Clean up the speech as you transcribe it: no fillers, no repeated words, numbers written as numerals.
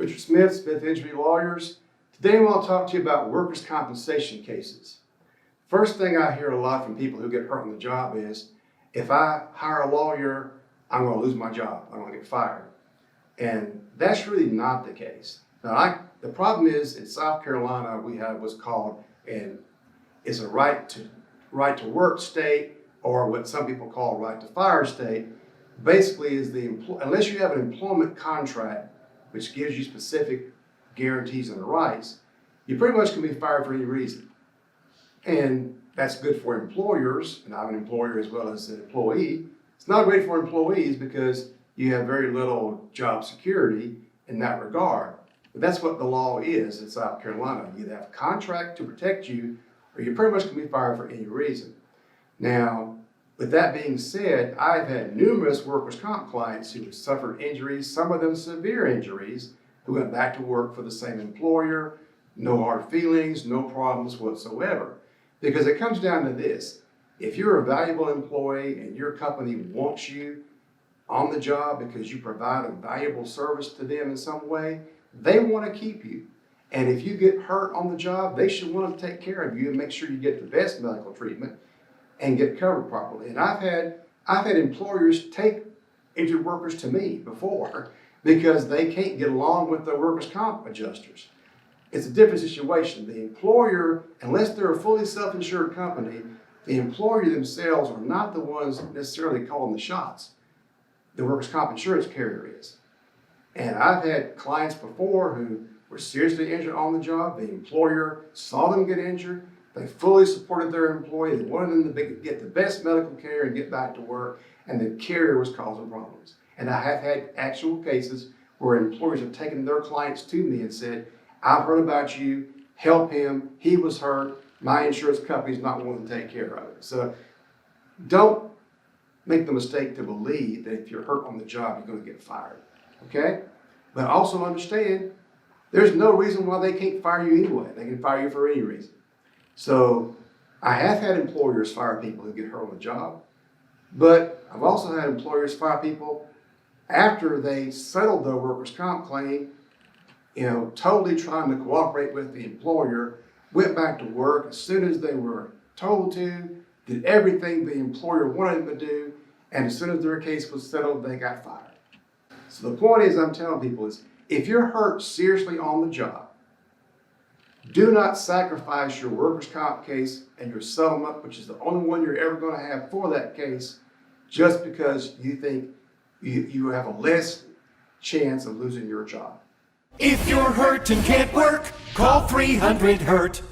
Richard Smith, Smith Injury Lawyers. Today I want to talk to you about workers' compensation cases. First thing I hear a lot from people who get hurt on the job is, if I hire a lawyer, I'm going to lose my job. I'm going to get fired. And that's really not the case. Now, the problem is in South Carolina, we have what's called it's a right to work state, or what some people call right to fire state. Basically, is unless you have an employment contract which gives you specific guarantees and rights, you pretty much can be fired for any reason. And that's good for employers, and I'm an employer as well as an employee. It's not great for employees because you have very little job security in that regard. But that's what the law is in South Carolina. You either have a contract to protect you, or you pretty much can be fired for any reason. Now, with that being said, I've had numerous workers' comp clients who have suffered injuries, some of them severe injuries, who went back to work for the same employer, no hard feelings, no problems whatsoever. Because it comes down to this: if you're a valuable employee and your company wants you on the job because you provide a valuable service to them in some way, they want to keep you. And if you get hurt on the job, they should want to take care of you and make sure you get the best medical treatment and get covered properly. And I've had employers take injured workers to me before because they can't get along with their workers' comp adjusters. It's a different situation. The employer, unless they're a fully self-insured company, the employer themselves are not the ones necessarily calling the shots. The workers' comp insurance carrier is. And I've had clients before who were seriously injured on the job. The employer saw them get injured. They fully supported their employee. They wanted them to get the best medical care and get back to work, and the carrier was causing problems. And I have had actual cases where employers have taken their clients to me and said, I've heard about you, help him, he was hurt, my insurance company's not willing to take care of it. So don't make the mistake to believe that if you're hurt on the job, you're going to get fired, okay? But also understand, there's no reason why they can't fire you anyway. They can fire you for any reason. So I have had employers fire people who get hurt on the job, but I've also had employers fire people after they settled their workers' comp claim, totally trying to cooperate with the employer, went back to work as soon as they were told to, did everything the employer wanted them to do, and as soon as their case was settled, they got fired. So the point is, I'm telling people is, if you're hurt seriously on the job, do not sacrifice your workers' comp case and your settlement, which is the only one you're ever going to have for that case, just because you think you have a less chance of losing your job. If you're hurt and can't work, call 300-HURT.